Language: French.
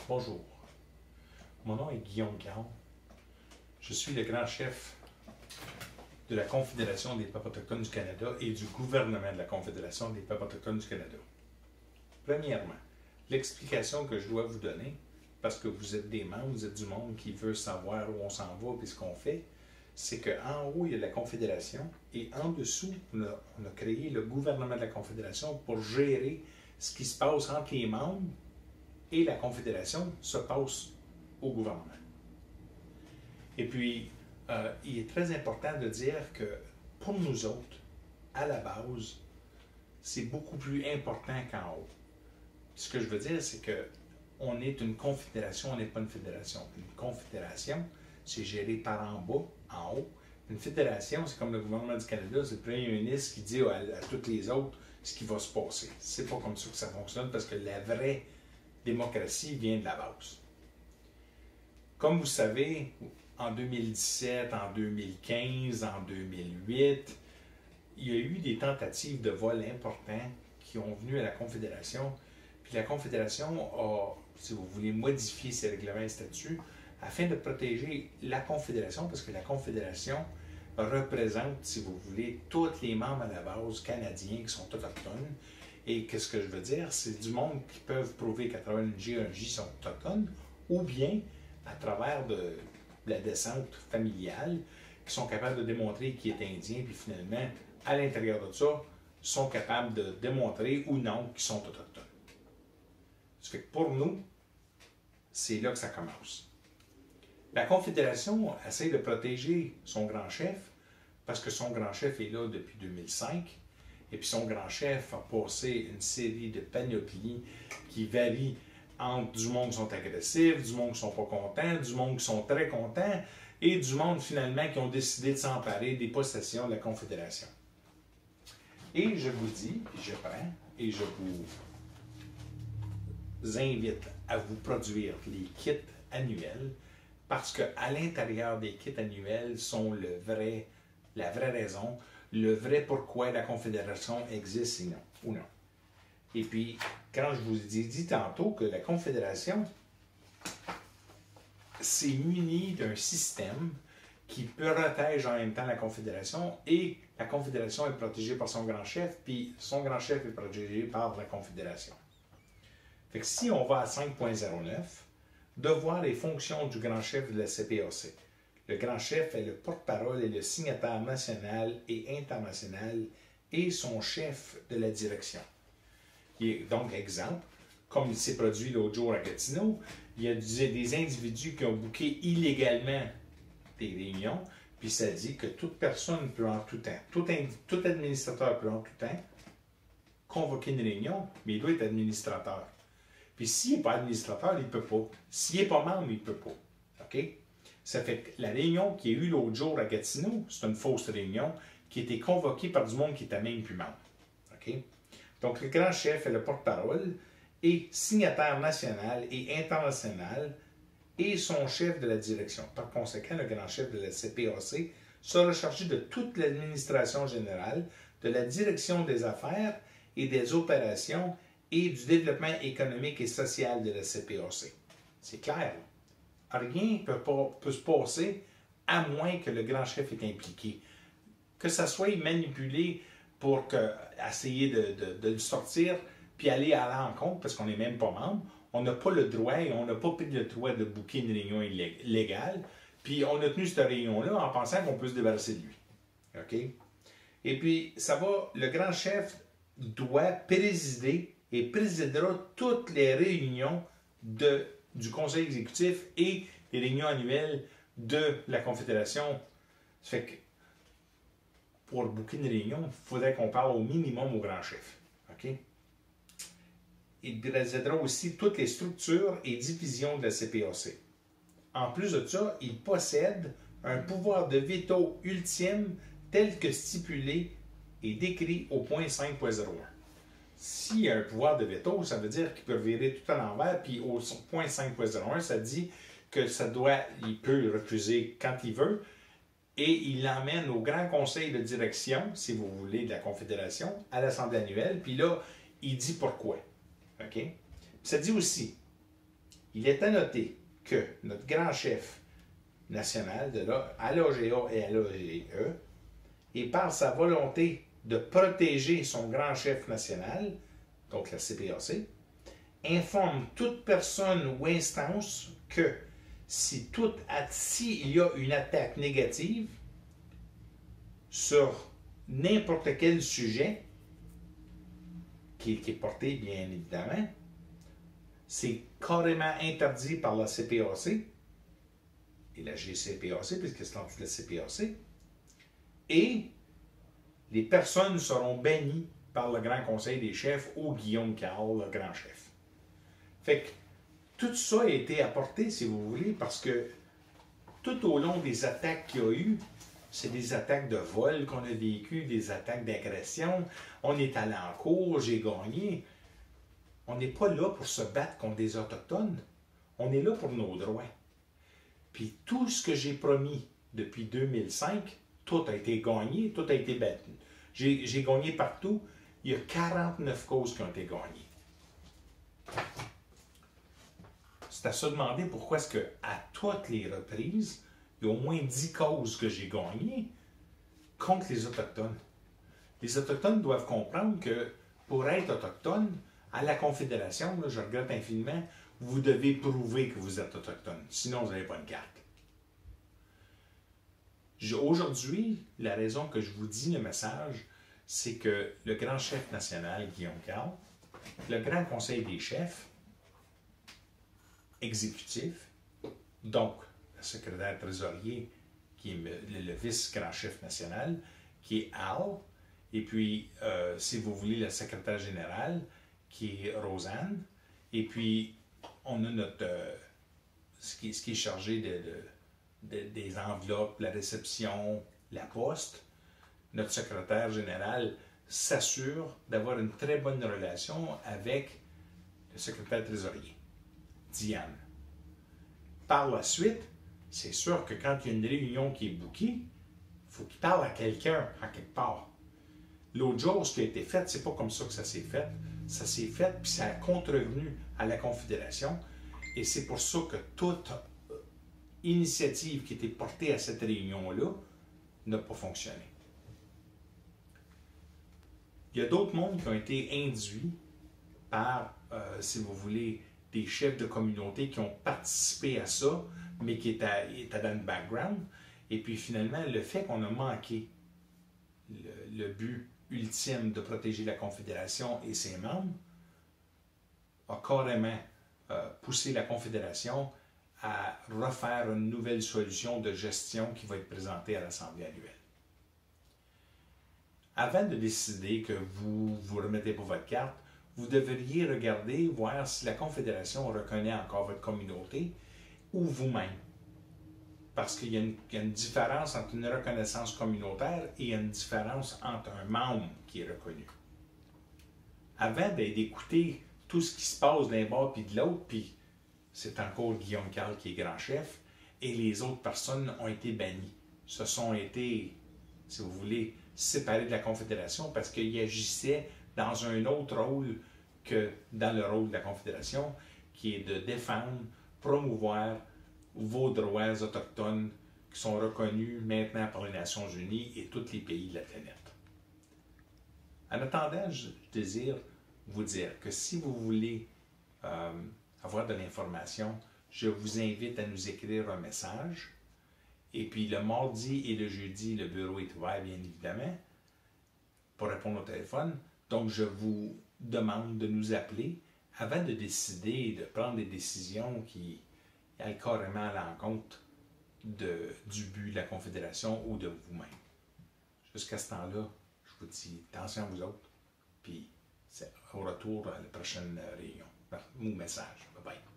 Bonjour, mon nom est Guillaume Caron. Je suis le grand chef de la Confédération des peuples autochtones du Canada et du gouvernement de la Confédération des peuples autochtones du Canada. Premièrement, l'explication que je dois vous donner, parce que vous êtes des membres, vous êtes du monde qui veut savoir où on s'en va et ce qu'on fait, c'est qu'en haut, il y a la Confédération et en dessous, on a créé le gouvernement de la Confédération pour gérer ce qui se passe entre les membres et la Confédération se passe au gouvernement. Et puis, il est très important de dire que pour nous autres, à la base, c'est beaucoup plus important qu'en haut. Ce que je veux dire, c'est qu'on est une confédération, on n'est pas une fédération. Une confédération, c'est géré par en bas, en haut. Une fédération, c'est comme le gouvernement du Canada, c'est le premier ministre qui dit à tous les autres ce qui va se passer. C'est pas comme ça que ça fonctionne parce que la vraie démocratie vient de la base. Comme vous savez, en 2017, en 2015, en 2008, il y a eu des tentatives de vol importants qui ont venu à la Confédération. Puis la Confédération a, si vous voulez, modifié ses règlements et statuts afin de protéger la Confédération, parce que la Confédération représente, si vous voulez, tous les membres à la base canadiens qui sont autochtones. Et qu'est-ce que je veux dire? C'est du monde qui peuvent prouver qu'à travers une géologie, ils sont autochtones, ou bien à travers de la descente familiale, qui sont capables de démontrer qu'ils est indien, puis finalement, à l'intérieur de ça, sont capables de démontrer ou non qu'ils sont autochtones. Ça fait que pour nous, c'est là que ça commence. La Confédération essaie de protéger son grand chef, parce que son grand chef est là depuis 2005, et puis son grand chef a passé une série de panoplies qui varient entre du monde qui sont agressifs, du monde qui sont pas contents, du monde qui sont très contents, et du monde finalement qui ont décidé de s'emparer des possessions de la Confédération. Et je vous dis, je prends, et je vous invite à vous produire les kits annuels, parce qu'à l'intérieur des kits annuels sont la vraie raison, le vrai pourquoi la Confédération existe ou non. Et puis, quand je vous ai dit tantôt que la Confédération s'est munie d'un système qui protège en même temps la Confédération, et la Confédération est protégée par son grand chef, puis son grand chef est protégé par la Confédération. Fait que si on va à 5.09, de voir les fonctions du grand chef de la CPAC. Le grand chef est le porte-parole et le signataire national et international et son chef de la direction. Donc, exemple, comme il s'est produit l'autre jour à Gatineau, il y a des individus qui ont booké illégalement des réunions, puis ça dit que toute personne peut en tout temps, tout administrateur peut en tout temps convoquer une réunion, mais il doit être administrateur. Puis s'il n'est pas administrateur, il ne peut pas. S'il n'est pas membre, il ne peut pas. OK? Ça fait que la réunion qui a eu l'autre jour à Gatineau, c'est une fausse réunion qui a été convoquée par du monde qui n'était même plus membre. OK? Donc, le grand chef est le porte-parole et signataire national et international et son chef de la direction. Par conséquent, le grand chef de la CPAC sera chargé de toute l'administration générale, de la direction des affaires et des opérations et du développement économique et social de la CPAC. C'est clair. Rien ne peut se passer à moins que le grand chef est impliqué. Que ça soit manipulé pour essayer de le sortir puis aller à l'encontre, parce qu'on n'est même pas membre, on n'a pas le droit et on n'a pas pris le droit de booker une réunion illégale. Puis on a tenu cette réunion-là en pensant qu'on peut se débarrasser de lui. OK? Et puis, le grand chef doit présider et présidera toutes les réunions du Conseil exécutif et les réunions annuelles de la Confédération. Ça fait que pour booker une réunion, il faudrait qu'on parle au minimum au grand chef. OK? Il présidera aussi toutes les structures et divisions de la CPAC. En plus de ça, il possède un pouvoir de veto ultime tel que stipulé et décrit au point 5.01. S'il y a un pouvoir de veto, ça veut dire qu'il peut virer tout à l'envers, puis au point 5.01, ça dit que il peut refuser quand il veut, et il l'emmène au grand conseil de direction, si vous voulez, de la Confédération, à l'Assemblée annuelle, puis là, il dit pourquoi. OK? Ça dit aussi, Il est à noter que notre grand chef national de à l'AGA et à l'AGE, et par sa volonté de protéger son grand chef national, donc la CPAC, informe toute personne ou instance que si il y a une attaque négative sur n'importe quel sujet qui est porté, bien évidemment, c'est carrément interdit par la CPAC et la GCPAC, puisque c'est en dessous de la CPAC, et les personnes seront bannies par le Grand Conseil des chefs ou Guillaume Carle, le grand chef. Fait que tout ça a été apporté, si vous voulez, parce que tout au long des attaques qu'il y a eu, c'est des attaques de vol qu'on a vécues, des attaques d'agression. On est allé en cours, j'ai gagné. On n'est pas là pour se battre contre des Autochtones. On est là pour nos droits. Puis tout ce que j'ai promis depuis 2005, tout a été gagné, tout a été battu. J'ai gagné partout. Il y a 49 causes qui ont été gagnées. C'est à se demander pourquoi est-ce qu'à toutes les reprises, il y a au moins 10 causes que j'ai gagnées contre les Autochtones. Les Autochtones doivent comprendre que pour être Autochtone, à la Confédération, là, je regrette infiniment, vous devez prouver que vous êtes Autochtone. Sinon, vous n'avez pas une carte. Aujourd'hui, la raison que je vous dis le message, c'est que le grand chef national, Guillaume Carle, le Grand Conseil des chefs, exécutif, donc le secrétaire trésorier, qui est le vice-grand chef national, qui est Al, et puis, si vous voulez, le secrétaire général, qui est Rosanne, et puis, on a notre, ce qui est chargé des enveloppes, la réception, la poste. Notre secrétaire général s'assure d'avoir une très bonne relation avec le secrétaire trésorier, Diane. Par la suite, c'est sûr que quand il y a une réunion qui est bookée, il faut qu'il parle à quelqu'un, à quelque part. L'autre jour, ce qui a été fait, c'est pas comme ça que ça s'est fait. Ça s'est fait, puis ça a contrevenu à la Confédération. Et c'est pour ça que toute initiative qui était portée à cette réunion-là n'a pas fonctionné. Il y a d'autres mondes qui ont été induits par, si vous voulez, des chefs de communauté qui ont participé à ça, mais qui étaient dans le background. Et puis finalement, le fait qu'on a manqué le but ultime de protéger la Confédération et ses membres a carrément poussé la Confédération à refaire une nouvelle solution de gestion qui va être présentée à l'Assemblée annuelle. Avant de décider que vous vous remettez pour votre carte, vous devriez regarder, voir si la Confédération reconnaît encore votre communauté ou vous-même. Parce qu'il y a une différence entre une reconnaissance communautaire et une différence entre un membre qui est reconnu. Avant d'écouter tout ce qui se passe d'un bord puis de l'autre, puis c'est encore Guillaume Carle qui est grand chef, et les autres personnes ont été bannies. Se sont été, si vous voulez, séparés de la Confédération parce qu'ils agissaient dans un autre rôle que dans le rôle de la Confédération, qui est de défendre, promouvoir vos droits autochtones qui sont reconnus maintenant par les Nations Unies et tous les pays de la planète. En attendant, je désire vous dire que si vous voulez avoir de l'information, je vous invite à nous écrire un message. Et puis le mardi et le jeudi, le bureau est ouvert, bien évidemment, pour répondre au téléphone. Donc, je vous demande de nous appeler avant de décider, de prendre des décisions qui aillent carrément à l'encontre du but de la Confédération ou de vous-même. Jusqu'à ce temps-là, je vous dis attention à vous autres, puis au retour à la prochaine réunion. Mon message. Bye bye.